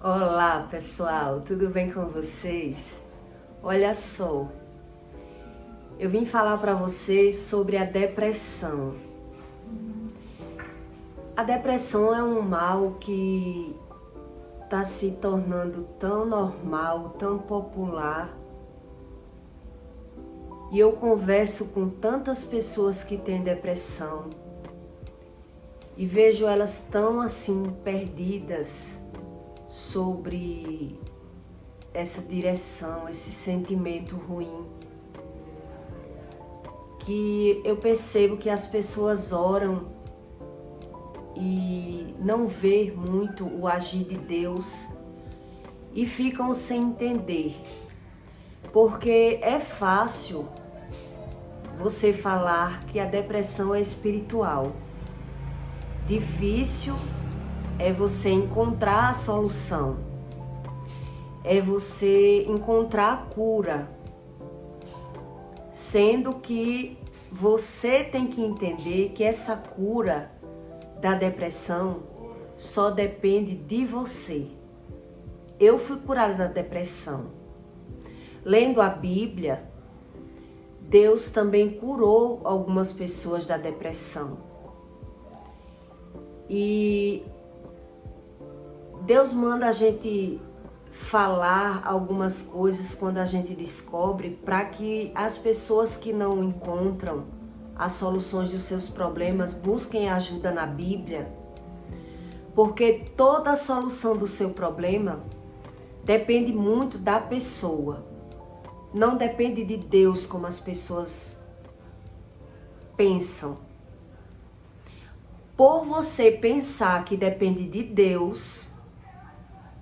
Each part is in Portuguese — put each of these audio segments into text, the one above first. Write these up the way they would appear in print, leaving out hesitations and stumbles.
Olá pessoal, tudo bem com vocês? Olha só, eu vim falar para vocês sobre a depressão. A depressão é um mal que está se tornando tão normal, tão popular. E eu converso com tantas pessoas que têm depressão e vejo elas tão assim perdidas sobre essa direção, esse sentimento ruim, que eu percebo que as pessoas oram e não vê muito o agir de Deus e ficam sem entender, porque é fácil você falar que a depressão é espiritual. Difícil é você encontrar a solução, é você encontrar a cura, sendo que você tem que entender que essa cura da depressão só depende de você. Eu fui curada da depressão. Lendo a Bíblia, Deus também curou algumas pessoas da depressão. E Deus manda a gente falar algumas coisas quando a gente descobre, para que as pessoas que não encontram as soluções dos seus problemas busquem ajuda na Bíblia, porque toda a solução do seu problema depende muito da pessoa, não depende de Deus como as pessoas pensam. Por você pensar que depende de Deus,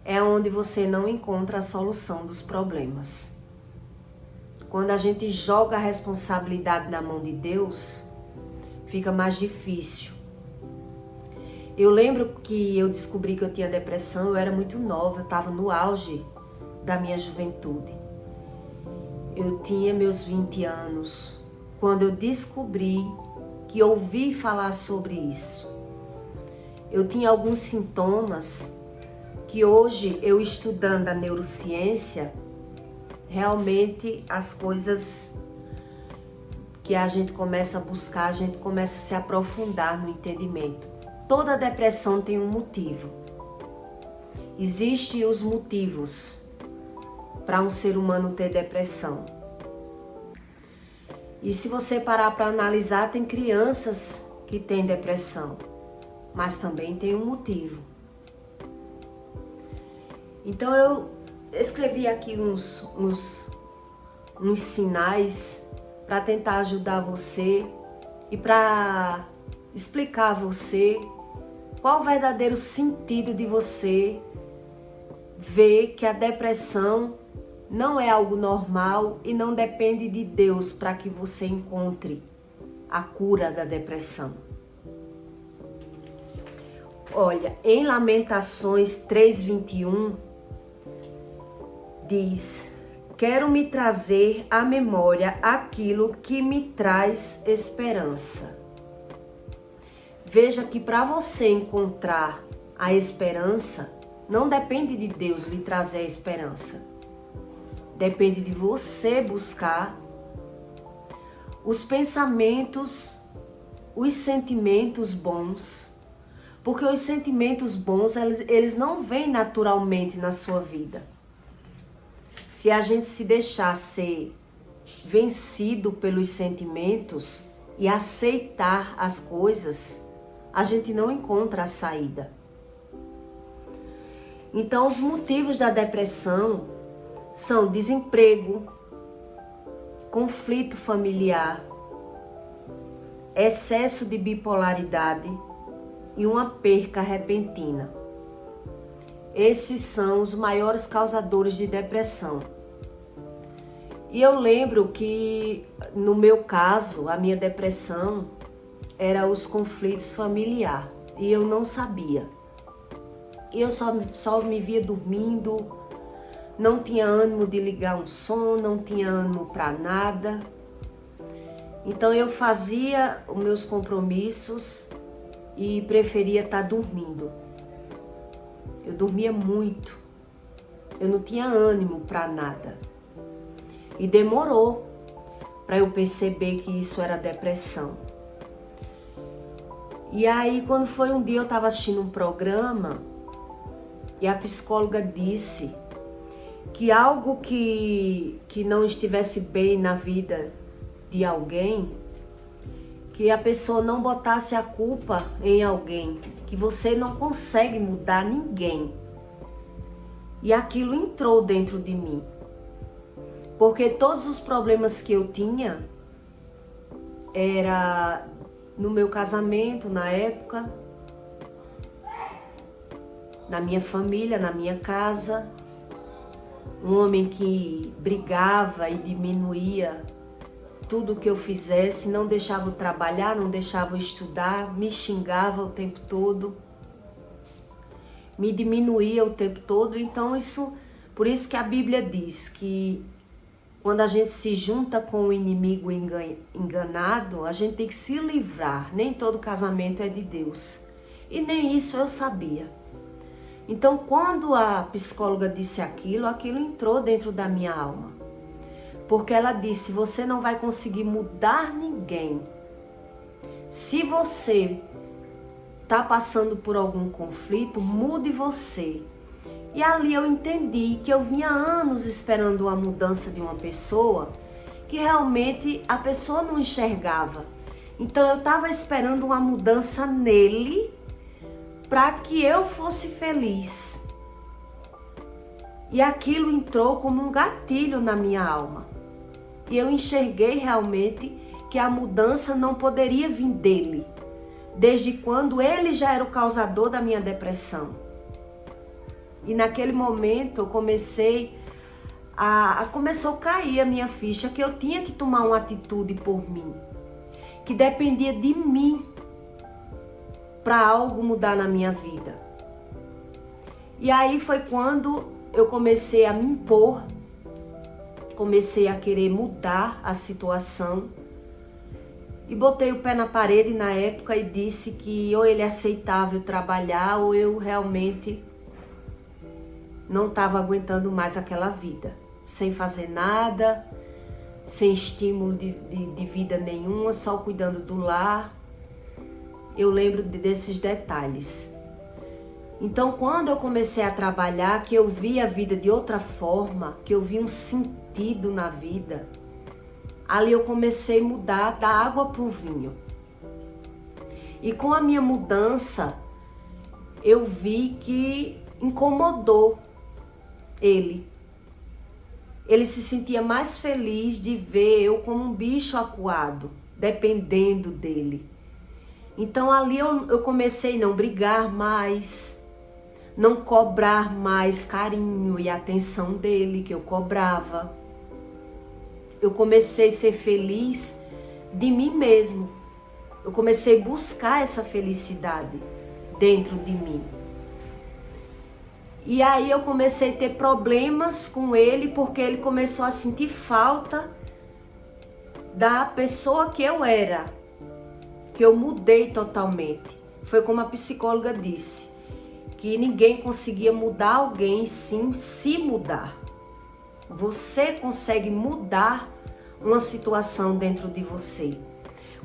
é onde você não encontra a solução dos problemas. Quando a gente joga a responsabilidade na mão de Deus, fica mais difícil. Eu lembro que eu descobri que eu tinha depressão, eu era muito nova, eu estava no auge da minha juventude. Eu tinha meus 20 anos, quando eu descobri que ouvi falar sobre isso. Eu tinha alguns sintomas que hoje, eu estudando a neurociência, realmente as coisas que a gente começa a buscar, a gente começa a se aprofundar no entendimento. Toda depressão tem um motivo. Existem os motivos para um ser humano ter depressão. E se você parar para analisar, tem crianças que têm depressão, mas também tem um motivo. Então eu escrevi aqui uns sinais para tentar ajudar você e para explicar a você qual o verdadeiro sentido de você ver que a depressão não é algo normal e não depende de Deus para que você encontre a cura da depressão. Olha, em Lamentações 3:21, diz: quero me trazer à memória aquilo que me traz esperança. Veja que para você encontrar a esperança, não depende de Deus lhe trazer a esperança. Depende de você buscar os pensamentos, os sentimentos bons. Porque os sentimentos bons, eles não vêm naturalmente na sua vida. Se a gente se deixar ser vencido pelos sentimentos e aceitar as coisas, a gente não encontra a saída. Então, os motivos da depressão são desemprego, conflito familiar, excesso de bipolaridade e uma perca repentina. Esses são os maiores causadores de depressão. E eu lembro que, no meu caso, a minha depressão era os conflitos familiares. E eu não sabia. E eu só me via dormindo, não tinha ânimo de ligar um som, não tinha ânimo para nada. Então eu fazia os meus compromissos e preferia estar dormindo. Eu dormia muito. Eu não tinha ânimo para nada. E demorou para eu perceber que isso era depressão. E aí, quando foi um dia, eu estava assistindo um programa e a psicóloga disse que algo que não estivesse bem na vida de alguém, que a pessoa não botasse a culpa em alguém, que você não consegue mudar ninguém. E aquilo entrou dentro de mim. Porque todos os problemas que eu tinha era no meu casamento, na época, na minha família, na minha casa. Um homem que brigava e diminuía tudo que eu fizesse, não deixava eu trabalhar, não deixava eu estudar, me xingava o tempo todo, me diminuía o tempo todo. Então por isso que a Bíblia diz que quando a gente se junta com o inimigo enganado, a gente tem que se livrar. Nem todo casamento é de Deus. E nem isso eu sabia. Então, quando a psicóloga disse aquilo entrou dentro da minha alma. Porque ela disse, você não vai conseguir mudar ninguém. Se você está passando por algum conflito, mude você. E ali eu entendi que eu vinha anos esperando uma mudança de uma pessoa que realmente a pessoa não enxergava. Então eu estava esperando uma mudança nele para que eu fosse feliz. E aquilo entrou como um gatilho na minha alma. E eu enxerguei realmente que a mudança não poderia vir dele, desde quando ele já era o causador da minha depressão. E naquele momento eu começou a cair a minha ficha que eu tinha que tomar uma atitude por mim, que dependia de mim para algo mudar na minha vida. E aí foi quando eu comecei a me impor, comecei a querer mudar a situação e botei o pé na parede na época e disse que ou ele aceitava eu trabalhar ou eu realmente não estava aguentando mais aquela vida, sem fazer nada, sem estímulo de vida nenhuma, só cuidando do lar. Eu lembro desses detalhes. Então, quando eu comecei a trabalhar, que eu vi a vida de outra forma, que eu vi um sentido na vida, ali eu comecei a mudar da água para o vinho. E com a minha mudança, eu vi que incomodou ele. Ele se sentia mais feliz de ver eu como um bicho acuado, dependendo dele. Então ali eu comecei a não brigar mais, não cobrar mais carinho e atenção dele que eu cobrava. Eu comecei a ser feliz de mim mesmo. Eu comecei a buscar essa felicidade dentro de mim. E aí eu comecei a ter problemas com ele porque ele começou a sentir falta da pessoa que eu era, que eu mudei totalmente. Foi como a psicóloga disse, que ninguém conseguia mudar alguém sem se mudar. Você consegue mudar uma situação dentro de você,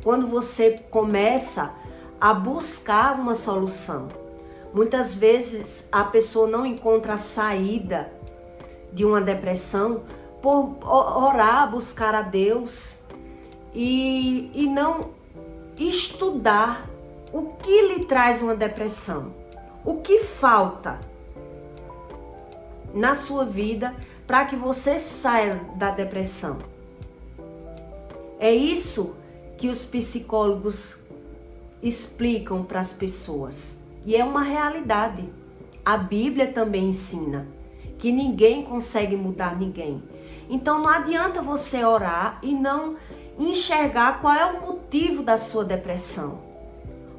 quando você começa a buscar uma solução. Muitas vezes a pessoa não encontra a saída de uma depressão por orar, buscar a Deus e não estudar o que lhe traz uma depressão, o que falta na sua vida para que você saia da depressão. É isso que os psicólogos explicam para as pessoas. E é uma realidade. A Bíblia também ensina que ninguém consegue mudar ninguém. Então não adianta você orar e não enxergar qual é o motivo da sua depressão.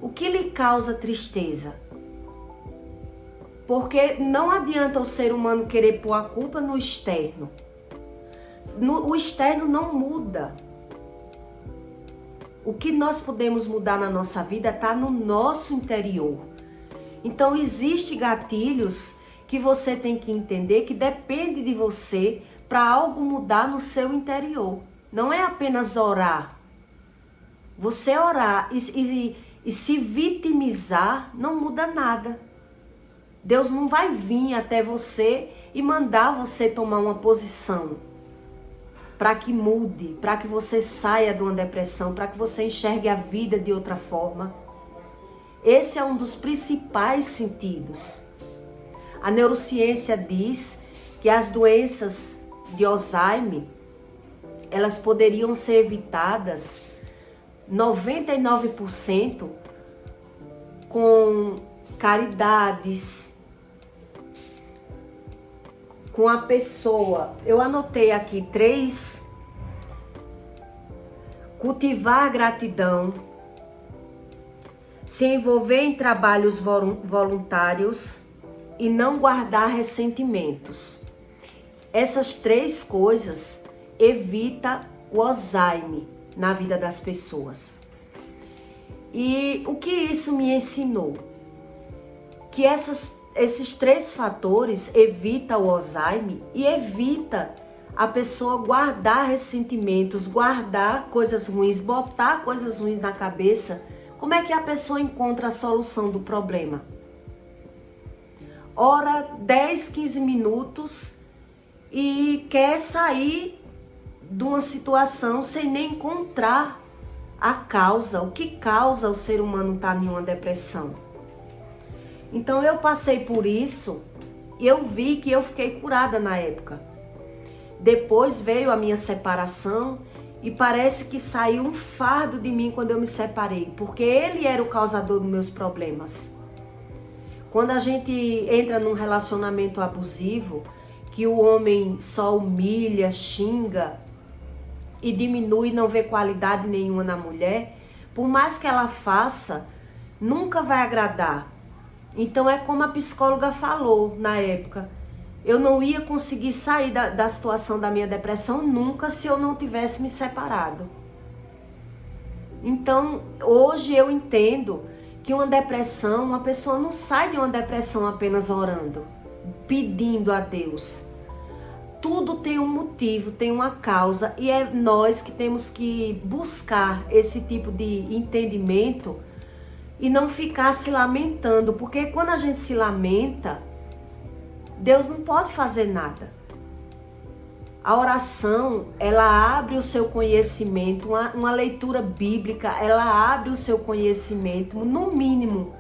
O que lhe causa tristeza? Porque não adianta o ser humano querer pôr a culpa no externo. O externo não muda. O que nós podemos mudar na nossa vida está no nosso interior. Então, existem gatilhos que você tem que entender que depende de você para algo mudar no seu interior. Não é apenas orar. Você orar e se vitimizar não muda nada. Deus não vai vir até você e mandar você tomar uma posição para que mude, para que você saia de uma depressão, para que você enxergue a vida de outra forma. Esse é um dos principais sentidos. A neurociência diz que as doenças de Alzheimer, elas poderiam ser evitadas 99% com caridades, com a pessoa. Eu anotei aqui 3: cultivar a gratidão, se envolver em trabalhos voluntários e não guardar ressentimentos. Essas 3 coisas evitam o Alzheimer na vida das pessoas. E o que isso me ensinou? Que esses 3 fatores evitam o Alzheimer e evita a pessoa guardar ressentimentos, guardar coisas ruins, botar coisas ruins na cabeça. Como é que a pessoa encontra a solução do problema? Ora 10, 15 minutos e quer sair de uma situação sem nem encontrar a causa, o que causa o ser humano estar em uma depressão. Então eu passei por isso e eu vi que eu fiquei curada na época. Depois veio a minha separação e parece que saiu um fardo de mim quando eu me separei, porque ele era o causador dos meus problemas. Quando a gente entra num relacionamento abusivo, que o homem só humilha, xinga e diminui, não vê qualidade nenhuma na mulher, por mais que ela faça, nunca vai agradar. Então é como a psicóloga falou na época, eu não ia conseguir sair da situação da minha depressão nunca se eu não tivesse me separado. Então hoje eu entendo que uma depressão, uma pessoa não sai de uma depressão apenas orando, pedindo a Deus. Tudo tem um motivo, tem uma causa, e é nós que temos que buscar esse tipo de entendimento e não ficar se lamentando, porque quando a gente se lamenta, Deus não pode fazer nada. A oração, ela abre o seu conhecimento, uma leitura bíblica, ela abre o seu conhecimento. No mínimo,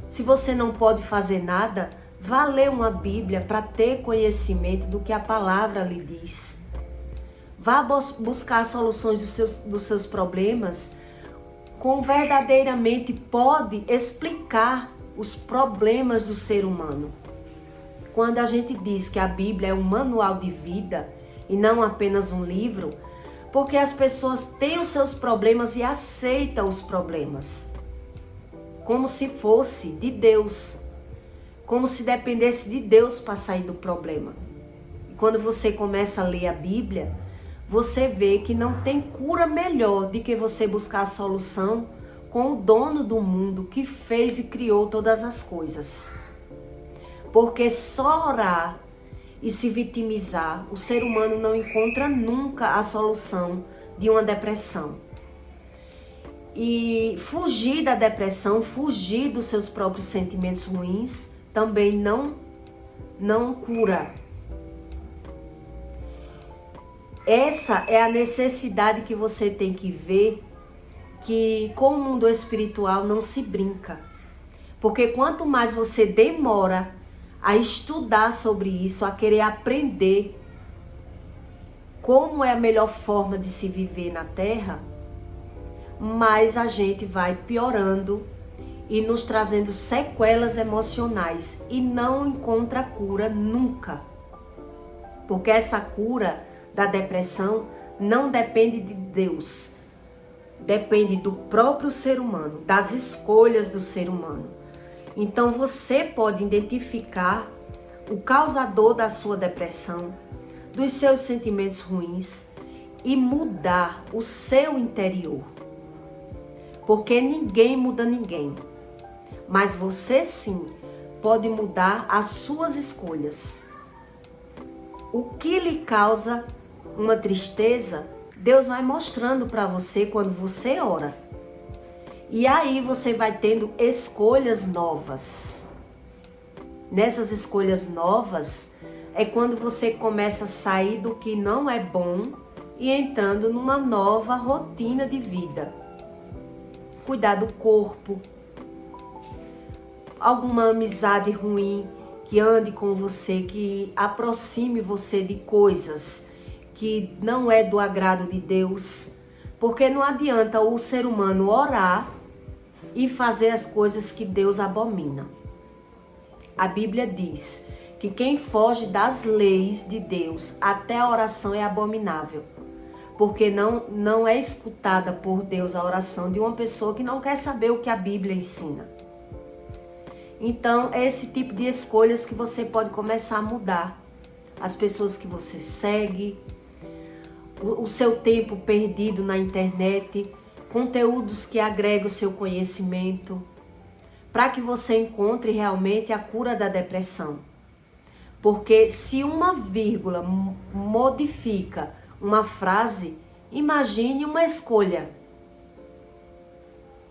se você não pode fazer nada, vá ler uma Bíblia para ter conhecimento do que a palavra lhe diz. Vá buscar soluções dos seus problemas, com verdadeiramente pode explicar os problemas do ser humano. Quando a gente diz que a Bíblia é um manual de vida e não apenas um livro, porque as pessoas têm os seus problemas e aceitam os problemas, como se fosse de Deus, como se dependesse de Deus para sair do problema. E quando você começa a ler a Bíblia, você vê que não tem cura melhor do que você buscar a solução com o dono do mundo que fez e criou todas as coisas. Porque só orar e se vitimizar, o ser humano não encontra nunca a solução de uma depressão. E fugir da depressão, fugir dos seus próprios sentimentos ruins, também não cura. Essa é a necessidade que você tem que ver, que com o mundo espiritual não se brinca. Porque quanto mais você demora a estudar sobre isso, a querer aprender como é a melhor forma de se viver na Terra, mais a gente vai piorando e nos trazendo sequelas emocionais e não encontra cura nunca. Porque essa cura da depressão não depende de Deus, depende do próprio ser humano, das escolhas do ser humano. Então você pode identificar o causador da sua depressão, dos seus sentimentos ruins e mudar o seu interior. Porque ninguém muda ninguém, mas você sim pode mudar as suas escolhas. O que lhe causa uma tristeza, Deus vai mostrando para você quando você ora. E aí você vai tendo escolhas novas. Nessas escolhas novas é quando você começa a sair do que não é bom e entrando numa nova rotina de vida. Cuidar do corpo, alguma amizade ruim que ande com você, que aproxime você de coisas que não é do agrado de Deus. Porque não adianta o ser humano orar e fazer as coisas que Deus abomina. A Bíblia diz que quem foge das leis de Deus, até a oração é abominável. Porque não é escutada por Deus a oração de uma pessoa que não quer saber o que a Bíblia ensina. Então, é esse tipo de escolhas que você pode começar a mudar. As pessoas que você segue, o seu tempo perdido na internet, conteúdos que agregam o seu conhecimento, para que você encontre realmente a cura da depressão. Porque se uma vírgula modifica uma frase, imagine uma escolha.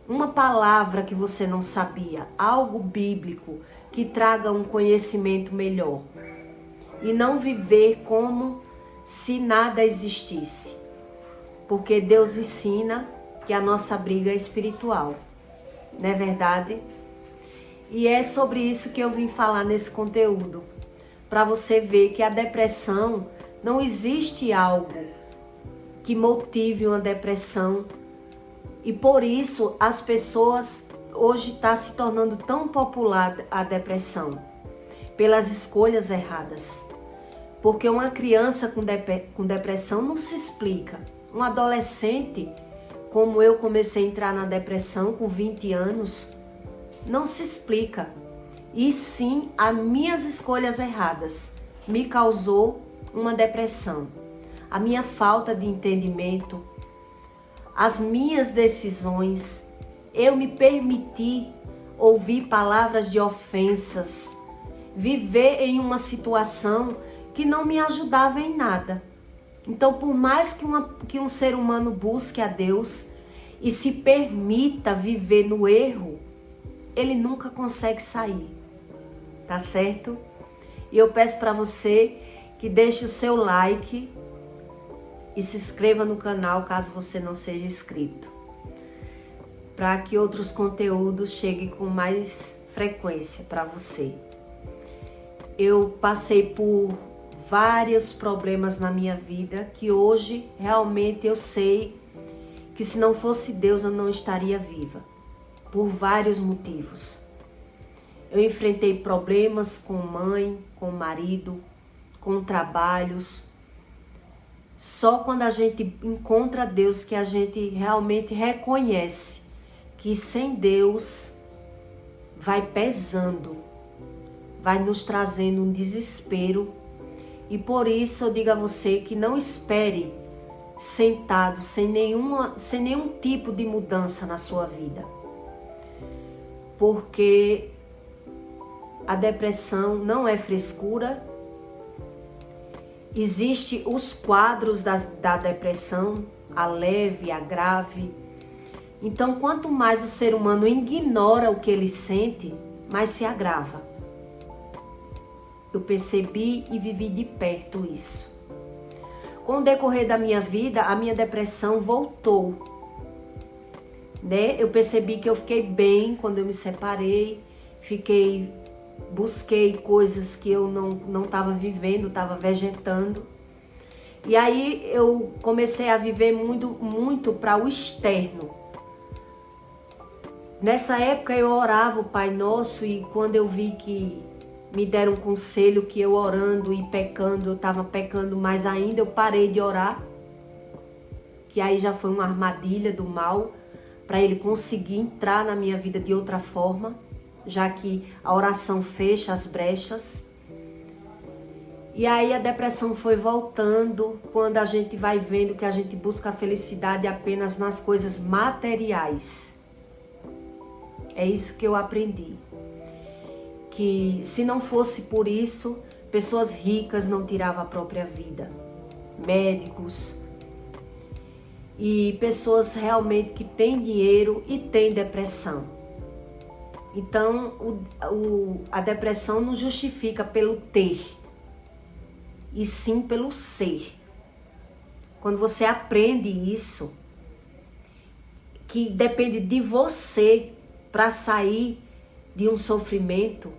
Uma palavra que você não sabia, algo bíblico que traga um conhecimento melhor. E não viver como se nada existisse. Porque Deus ensina que a nossa briga é espiritual. Não é verdade? E é sobre isso que eu vim falar nesse conteúdo. Para você ver que a depressão, não existe algo que motive uma depressão. E por isso as pessoas hoje estão se tornando tão popular a depressão. Pelas escolhas erradas. Porque uma criança com depressão não se explica. Um adolescente, como eu comecei a entrar na depressão com 20 anos, não se explica. E sim, as minhas escolhas erradas me causou uma depressão. A minha falta de entendimento, as minhas decisões, eu me permiti ouvir palavras de ofensas, viver em uma situação que não me ajudava em nada. Então, por mais que um ser humano busque a Deus e se permita viver no erro, ele nunca consegue sair, tá certo? E eu peço para você que deixe o seu like e se inscreva no canal caso você não seja inscrito, para que outros conteúdos cheguem com mais frequência para você. Eu passei por vários problemas na minha vida que hoje realmente eu sei que se não fosse Deus eu não estaria viva, por vários motivos. Eu enfrentei problemas com mãe, com marido, com trabalhos. Só quando a gente encontra Deus que a gente realmente reconhece que sem Deus vai pesando, vai nos trazendo um desespero. E por isso eu digo a você que não espere sentado sem nenhum tipo de mudança na sua vida. Porque a depressão não é frescura. Existem os quadros da depressão, a leve, a grave. Então, quanto mais o ser humano ignora o que ele sente, mais se agrava. Eu percebi e vivi de perto isso. Com o decorrer da minha vida, a minha depressão voltou. Né? Eu percebi que eu fiquei bem quando eu me separei, busquei coisas que eu não estava vivendo, estava vegetando. E aí eu comecei a viver muito para o externo. Nessa época eu orava o Pai Nosso e quando eu vi que me deram um conselho que eu orando e pecando, eu estava pecando mais ainda, eu parei de orar. Que aí já foi uma armadilha do mal para ele conseguir entrar na minha vida de outra forma, já que a oração fecha as brechas. E aí a depressão foi voltando quando a gente vai vendo que a gente busca a felicidade apenas nas coisas materiais. É isso que eu aprendi. que se não fosse por isso, pessoas ricas não tiravam a própria vida. Médicos e pessoas realmente que têm dinheiro e têm depressão. Então, a depressão não justifica pelo ter, e sim pelo ser. Quando você aprende isso, que depende de você para sair de um sofrimento,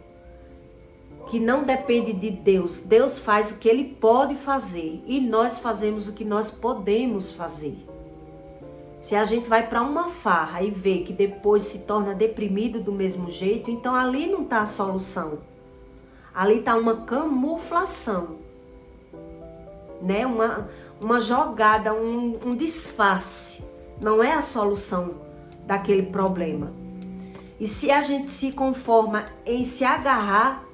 que não depende de Deus. Deus faz o que Ele pode fazer e nós fazemos o que nós podemos fazer. Se a gente vai para uma farra e vê que depois se torna deprimido do mesmo jeito, então ali não está a solução. Ali está uma camuflação, né? Uma jogada, um disfarce. Não é a solução daquele problema. E se a gente se conforma em se agarrar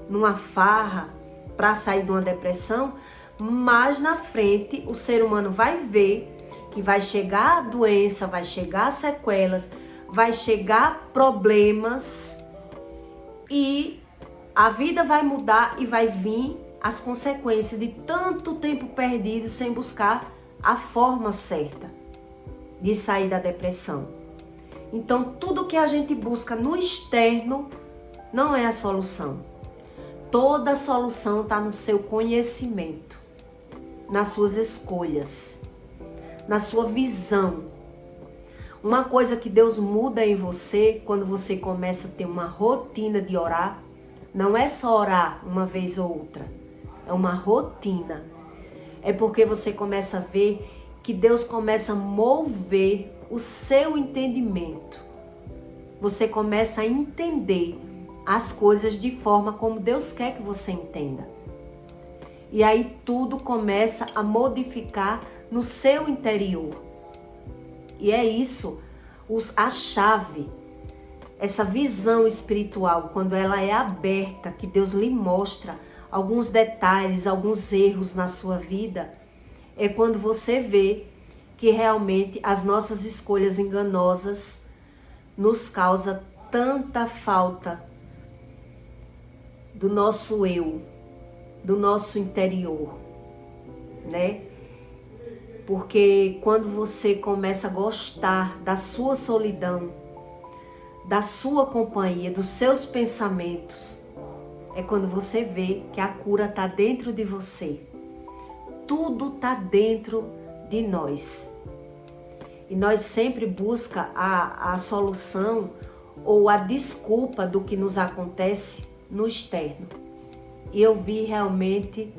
numa farra para sair de uma depressão, mais na frente o ser humano vai ver que vai chegar a doença, vai chegar sequelas, vai chegar problemas e a vida vai mudar e vai vir as consequências de tanto tempo perdido sem buscar a forma certa de sair da depressão. Então, tudo que a gente busca no externo não é a solução. Toda a solução está no seu conhecimento, nas suas escolhas, na sua visão. Uma coisa que Deus muda em você quando você começa a ter uma rotina de orar, não é só orar uma vez ou outra, é uma rotina. É porque você começa a ver que Deus começa a mover o seu entendimento. Você começa a entender as coisas de forma como Deus quer que você entenda. E aí tudo começa a modificar no seu interior. E é isso, a chave, essa visão espiritual, quando ela é aberta, que Deus lhe mostra alguns detalhes, alguns erros na sua vida, é quando você vê que realmente as nossas escolhas enganosas nos causam tanta falta do nosso eu, do nosso interior, né? Porque quando você começa a gostar da sua solidão, da sua companhia, dos seus pensamentos, é quando você vê que a cura está dentro de você. Tudo está dentro de nós. E nós sempre buscamos a solução ou a desculpa do que nos acontece no externo. E eu vi realmente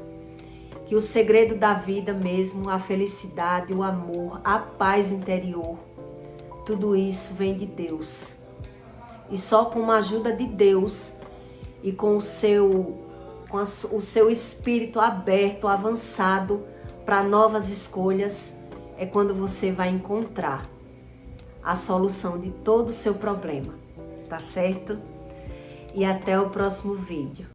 que o segredo da vida mesmo, a felicidade, o amor, a paz interior, tudo isso vem de Deus. E só com a ajuda de Deus e com o seu espírito aberto, avançado para novas escolhas, é quando você vai encontrar a solução de todo o seu problema, tá certo? E até o próximo vídeo.